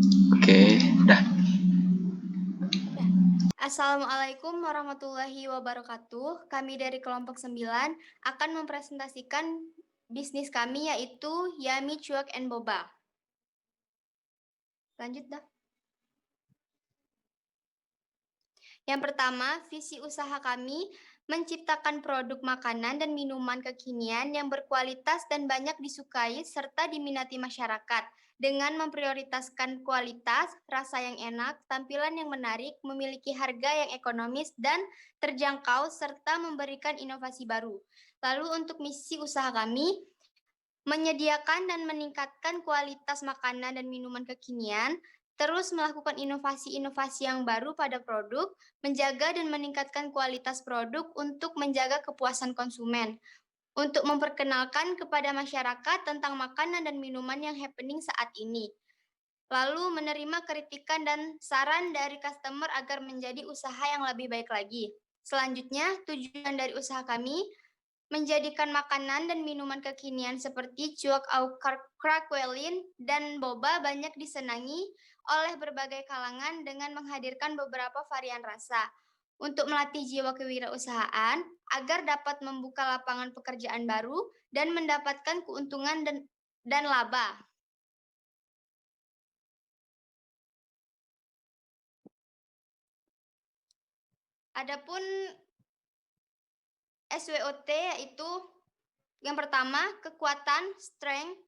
Oke, dah. Assalamualaikum warahmatullahi wabarakatuh. Kami dari kelompok 9 akan mempresentasikan bisnis kami yaitu Yummy Cuek and Boba. Lanjut dah. Yang pertama, visi usaha kami menciptakan produk makanan dan minuman kekinian yang berkualitas dan banyak disukai serta diminati masyarakat dengan memprioritaskan kualitas, rasa yang enak, tampilan yang menarik, memiliki harga yang ekonomis dan terjangkau serta memberikan inovasi baru. Lalu untuk misi usaha kami menyediakan dan meningkatkan kualitas makanan dan minuman kekinian, terus melakukan inovasi-inovasi yang baru pada produk, menjaga dan meningkatkan kualitas produk untuk menjaga kepuasan konsumen, untuk memperkenalkan kepada masyarakat tentang makanan dan minuman yang happening saat ini. Lalu menerima kritikan dan saran dari customer agar menjadi usaha yang lebih baik lagi. Selanjutnya, tujuan dari usaha kami menjadikan makanan dan minuman kekinian seperti cuok au krakwelin dan boba banyak disenangi oleh berbagai kalangan dengan menghadirkan beberapa varian rasa untuk melatih jiwa kewirausahaan agar dapat membuka lapangan pekerjaan baru dan mendapatkan keuntungan dan laba. Adapun SWOT yaitu yang pertama, kekuatan, strength.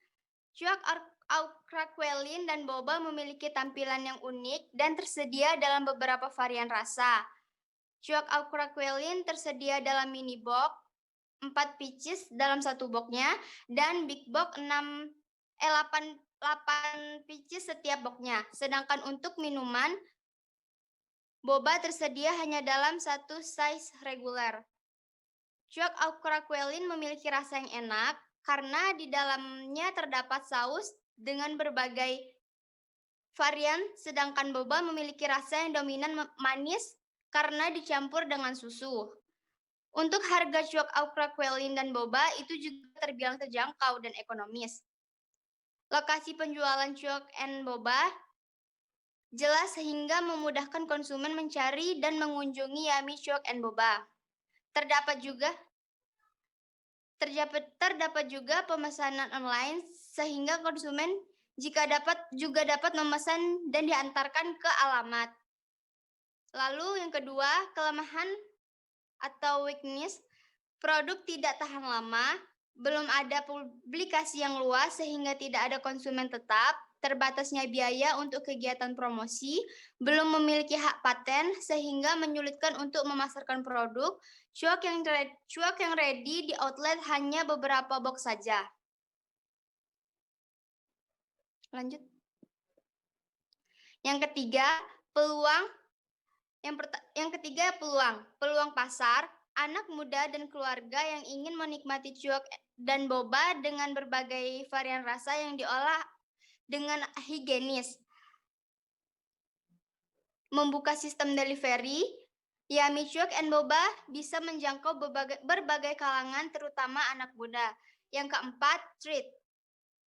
Cuak krakwelin dan boba memiliki tampilan yang unik dan tersedia dalam beberapa varian rasa. Cuak krakwelin tersedia dalam mini box 4 pieces dalam satu boxnya dan big box 8 pieces setiap boxnya. Sedangkan untuk minuman, boba tersedia hanya dalam satu size reguler. Cuak krakwelin memiliki rasa yang enak karena di dalamnya terdapat saus dengan berbagai varian, sedangkan boba memiliki rasa yang dominan manis karena dicampur dengan susu. Untuk harga cuak krakwelin dan boba itu juga terbilang terjangkau dan ekonomis. Lokasi penjualan cuak and boba jelas sehingga memudahkan konsumen mencari dan mengunjungi Yummy Cuak and Boba. Terdapat juga pemesanan online sehingga konsumen juga dapat memesan dan diantarkan ke alamat. Lalu yang kedua, kelemahan atau weakness, produk tidak tahan lama, belum ada publikasi yang luas sehingga tidak ada konsumen tetap, terbatasnya biaya untuk kegiatan promosi, belum memiliki hak paten sehingga menyulitkan untuk memasarkan produk, cuak yang ready di outlet hanya beberapa box saja. Lanjut. Yang ketiga, peluang. Peluang pasar, anak muda dan keluarga yang ingin menikmati cuak dan boba dengan berbagai varian rasa yang diolah dengan higienis. Membuka sistem delivery, Yummy Cuak and Boba bisa menjangkau berbagai kalangan terutama anak muda. Yang keempat, treat.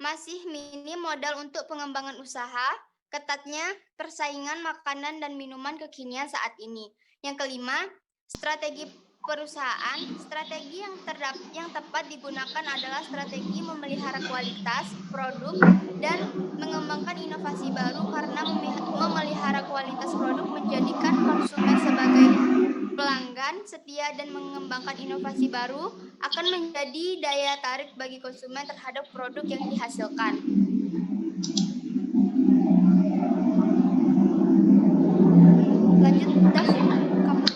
Masih minim modal untuk pengembangan usaha, ketatnya persaingan makanan dan minuman kekinian saat ini. Yang kelima, strategi perusahaan. Strategi yang tepat digunakan adalah strategi memelihara kualitas produk dan mengembangkan inovasi baru karena memelihara kualitas produk menjadikan konsumen sebagai pelanggan setia dan mengembangkan inovasi baru akan menjadi daya tarik bagi konsumen terhadap produk yang dihasilkan. Lanjut, Dav, kamu.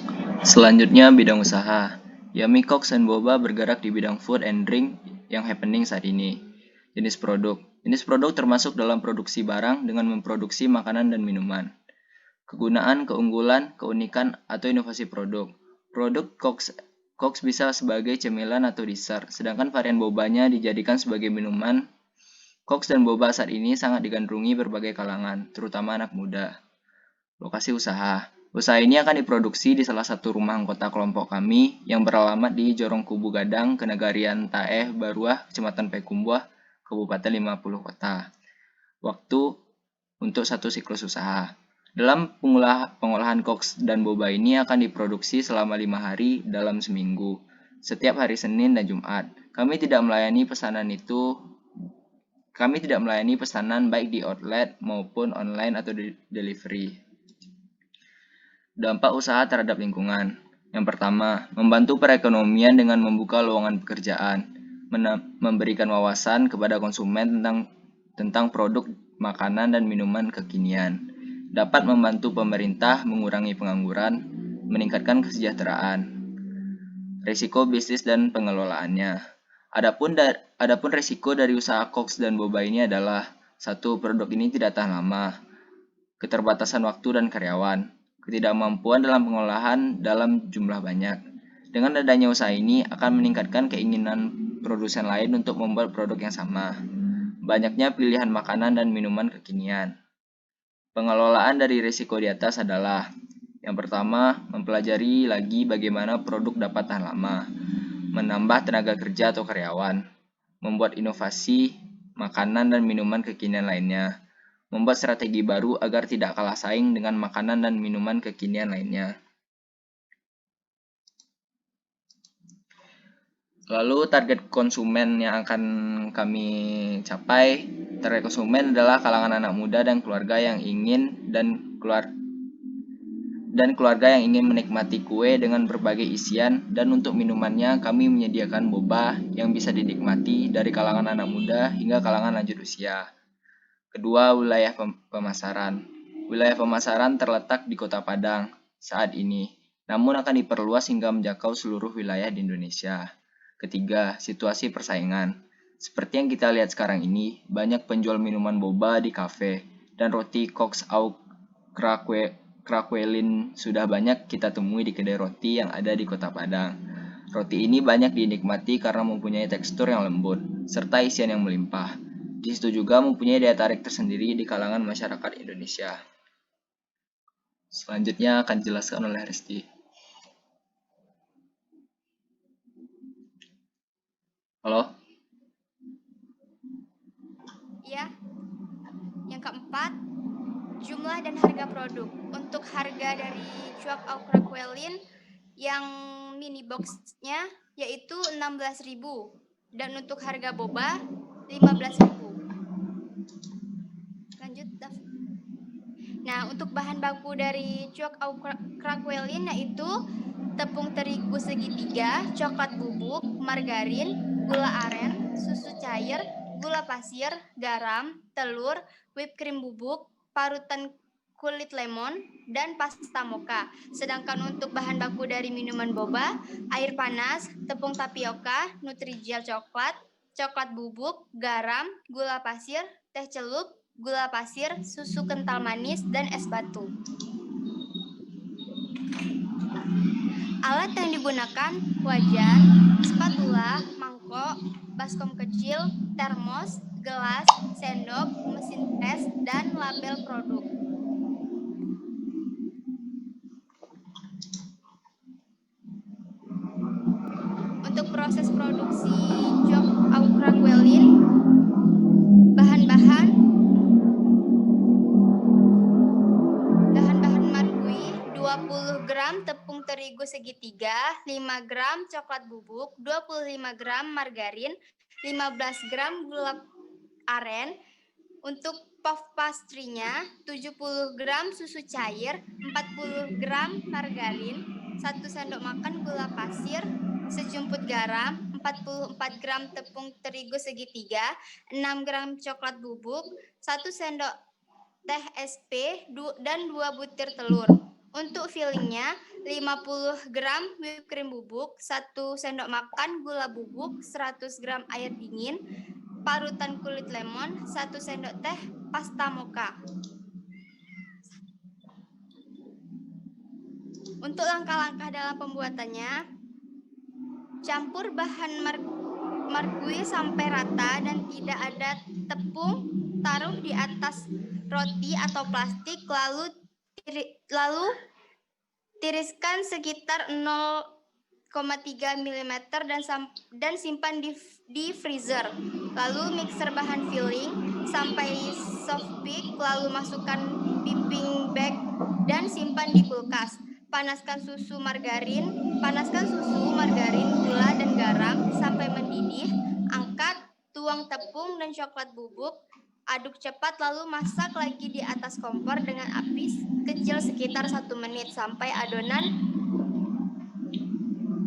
Selanjutnya bidang usaha. Yummy Cooks and Boba bergerak di bidang food and drink yang happening saat ini. Jenis produk. Jenis produk termasuk dalam produksi barang dengan memproduksi makanan dan minuman. Kegunaan, keunggulan, keunikan, atau inovasi produk. Produk Cooks bisa sebagai cemilan atau dessert, sedangkan varian bobanya dijadikan sebagai minuman. Cooks dan boba saat ini sangat digandrungi berbagai kalangan, terutama anak muda. Lokasi usaha. Usaha ini akan diproduksi di salah satu rumah anggota kelompok kami yang beralamat di Jorong Kubu Gadang, Kenegarian Taeh, Baruah, Kecamatan Pekumbuh, Kabupaten 50 Kota. Waktu untuk satu siklus usaha. Dalam pengolahan koks dan boba ini akan diproduksi selama 5 hari dalam seminggu, setiap hari Senin dan Jumat. Kami tidak melayani pesanan baik di outlet maupun online atau delivery. Dampak usaha terhadap lingkungan. Yang pertama, membantu perekonomian dengan membuka lowongan pekerjaan, memberikan wawasan kepada konsumen tentang produk makanan dan minuman kekinian, dapat membantu pemerintah mengurangi pengangguran, meningkatkan kesejahteraan. Risiko bisnis dan pengelolaannya. Adapun risiko dari usaha koks dan boba ini adalah: 1. Produk ini tidak tahan lama. Keterbatasan waktu dan karyawan. Ketidakmampuan dalam pengolahan dalam jumlah banyak. Dengan adanya usaha ini akan meningkatkan keinginan produsen lain untuk membuat produk yang sama. Banyaknya pilihan makanan dan minuman kekinian. Pengelolaan dari risiko di atas adalah: yang pertama, mempelajari lagi bagaimana produk dapat tahan lama, menambah tenaga kerja atau karyawan, membuat inovasi makanan dan minuman kekinian lainnya, membuat strategi baru agar tidak kalah saing dengan makanan dan minuman kekinian lainnya. Lalu target konsumen yang akan kami capai, target konsumen adalah kalangan anak muda dan keluarga yang ingin menikmati kue dengan berbagai isian, dan untuk minumannya kami menyediakan boba yang bisa dinikmati dari kalangan anak muda hingga kalangan lanjut usia. Kedua, wilayah pemasaran. Wilayah pemasaran terletak di Kota Padang saat ini, namun akan diperluas hingga menjangkau seluruh wilayah di Indonesia. Ketiga, situasi persaingan. Seperti yang kita lihat sekarang ini, banyak penjual minuman boba di kafe, dan roti koks au krakwelin sudah banyak kita temui di kedai roti yang ada di Kota Padang. Roti ini banyak dinikmati karena mempunyai tekstur yang lembut, serta isian yang melimpah. Di situ juga mempunyai daya tarik tersendiri di kalangan masyarakat Indonesia. Selanjutnya akan dijelaskan oleh Resti. Halo? Ya. Yang keempat, jumlah dan harga produk. Untuk harga dari cuak au krakwelin yang mini box-nya yaitu 16.000 dan untuk harga boba 15.000. Lanjut, Daf. Nah, untuk bahan baku dari cuak au krakwelin yaitu tepung terigu segitiga, coklat bubuk, margarin, gula aren, susu cair, gula pasir, garam, telur, whipped cream bubuk, parutan kulit lemon, dan pasta mocha. Sedangkan untuk bahan baku dari minuman boba, air panas, tepung tapioka, Nutrijel coklat, coklat bubuk, garam, gula pasir, teh celup, gula pasir, susu kental manis, dan es batu. Alat yang digunakan: wajan, spatula, mangkok, baskom kecil, termos, gelas, sendok, mesin tes, dan label produk. Untuk proses produksi cuak au krakwelin, bahan-bahan margui 20 gram tepung terigu segitiga, 5 gram coklat bubuk, 25 gram margarin, 15 gram gula aren. Untuk puff pastry-nya 70 gram susu cair, 40 gram margarin, 1 sendok makan gula pasir, sejumput garam, 44 gram tepung terigu segitiga, 6 gram coklat bubuk, 1 sendok teh SP, dan 2 butir telur. Untuk fillingnya 50 gram whipped cream bubuk, 1 sendok makan gula bubuk, 100 gram air dingin, parutan kulit lemon, 1 sendok teh pasta mocha. Untuk langkah-langkah dalam pembuatannya, campur bahan margui sampai rata dan tidak ada tepung, taruh di atas roti atau plastik, lalu tiriskan sekitar 0,3 mm dan simpan di freezer. Lalu mixer bahan filling sampai soft pick, lalu masukkan piping bag dan simpan di kulkas. Panaskan susu margarin, gula, dan garam sampai mendidih. Angkat, tuang tepung dan coklat bubuk. Aduk cepat lalu masak lagi di atas kompor dengan api kecil sekitar 1 menit sampai adonan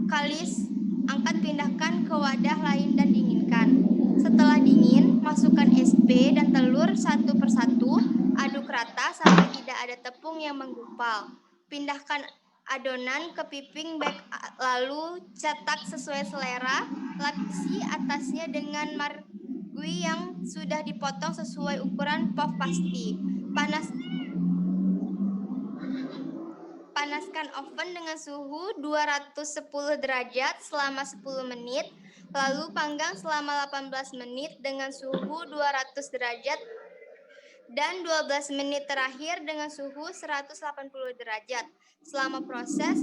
kalis. Angkat, pindahkan ke wadah lain dan dinginkan. Setelah dingin, masukkan SP dan telur satu persatu. Aduk rata sampai tidak ada tepung yang menggumpal. Pindahkan adonan ke piping bag lalu cetak sesuai selera. Lapisi atasnya dengan margui yang sudah dipotong sesuai ukuran puff pasti. Panaskan oven dengan suhu 210 derajat selama 10 menit, lalu panggang selama 18 menit dengan suhu 200 derajat dan 12 menit terakhir dengan suhu 180 derajat. Selama proses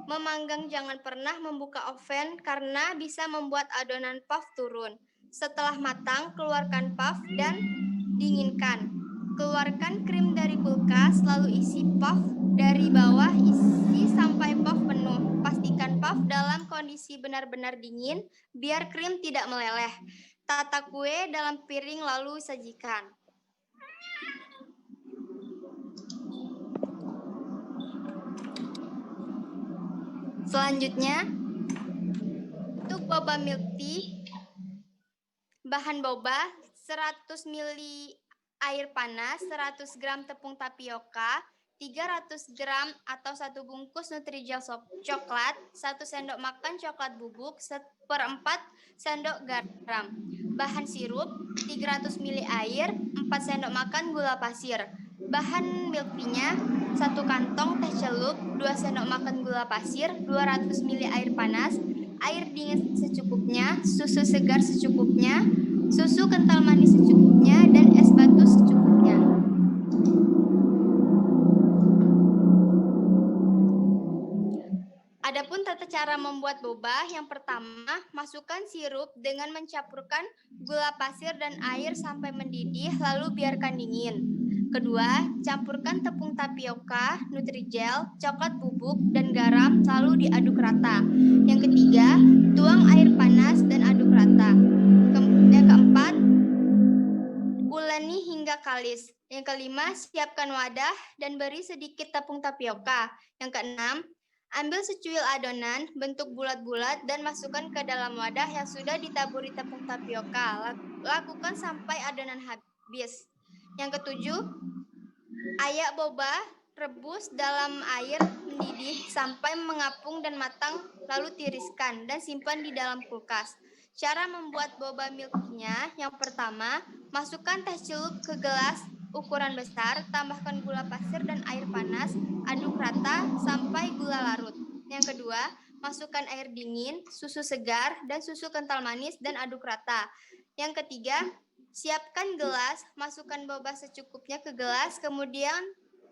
memanggang jangan pernah membuka oven karena bisa membuat adonan puff turun. Setelah matang, keluarkan puff dan dinginkan. Keluarkan krim dari kulkas, lalu isi puff dari bawah, isi sampai puff penuh. Pastikan puff dalam kondisi benar-benar dingin, biar krim tidak meleleh. Tata kue dalam piring lalu sajikan. Selanjutnya, untuk boba milk tea, bahan boba 100 ml air panas, 100 gram tepung tapioka, 300 gram atau 1 bungkus Nutrijel coklat, 1 sendok makan coklat bubuk, 1/4 sendok garam. Bahan sirup 300 ml air, 4 sendok makan gula pasir. Bahan milk tea-nya 1 kantong teh celup, 2 sendok makan gula pasir, 200 ml air panas, air dingin secukupnya, susu segar secukupnya, susu kental manis secukupnya, dan es batu secukupnya. Adapun tata cara membuat boba, yang pertama, masukkan sirup dengan mencampurkan gula pasir dan air sampai mendidih, lalu biarkan dingin. Kedua, campurkan tepung tapioka, Nutrijel, coklat bubuk, dan garam, lalu diaduk rata. Yang ketiga, tuang air panas dan aduk rata. Yang keempat, uleni hingga kalis. Yang kelima, siapkan wadah dan beri sedikit tepung tapioka. Yang keenam, ambil secuil adonan bentuk bulat-bulat dan masukkan ke dalam wadah yang sudah ditaburi tepung tapioka. Lakukan sampai adonan habis. Yang ketujuh, ayak boba rebus dalam air mendidih sampai mengapung dan matang, lalu tiriskan dan simpan di dalam kulkas. Cara membuat boba milk tea-nya, yang pertama, masukkan teh celup ke gelas ukuran besar, tambahkan gula pasir dan air panas, aduk rata sampai gula larut. Yang kedua, masukkan air dingin, susu segar, dan susu kental manis dan aduk rata. Yang ketiga, siapkan gelas, masukkan boba secukupnya ke gelas, kemudian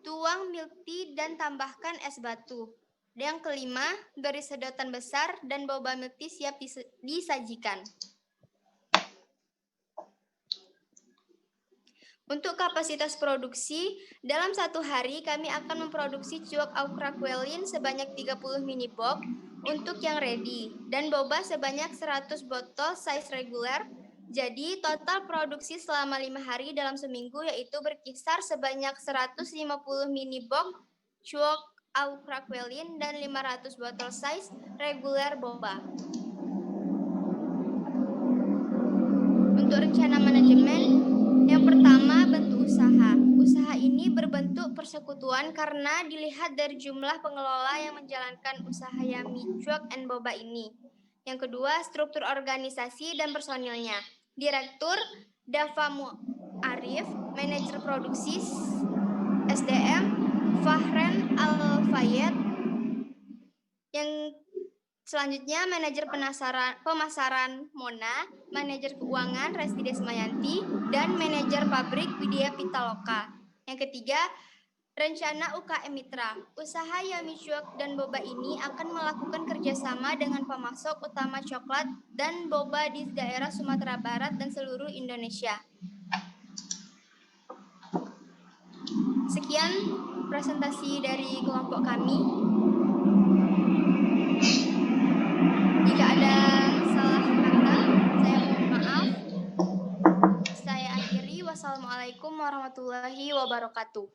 tuang milk tea dan tambahkan es batu. Yang kelima, beri sedotan besar dan boba milk tea siap disajikan. Untuk kapasitas produksi, dalam 1 hari kami akan memproduksi cuok au craquelin sebanyak 30 mini box untuk yang ready, dan boba sebanyak 100 botol size reguler. Jadi total produksi selama 5 hari dalam seminggu yaitu berkisar sebanyak 150 mini box cuok au craquelin dan 500 botol size reguler boba. Untuk rencana manajemen, yang pertama, bentuk usaha. Usaha ini berbentuk persekutuan karena dilihat dari jumlah pengelola yang menjalankan usaha Yummy Cuok and Boba ini. Yang kedua, struktur organisasi dan personilnya. Direktur Dava Muarif, manajer produksi SDM Fahren Al-Fayed. Yang selanjutnya, manajer pemasaran Mona, manajer keuangan Resti Desmayanti, dan manajer pabrik Widya Pitaloka. Yang ketiga, rencana UKM Mitra. Usaha Yummy Cuok dan Boba ini akan melakukan kerjasama dengan pemasok utama coklat dan boba di daerah Sumatera Barat dan seluruh Indonesia. Sekian presentasi dari kelompok kami. Jika ada salah kata, saya mohon maaf. Saya akhiri. Wassalamualaikum warahmatullahi wabarakatuh.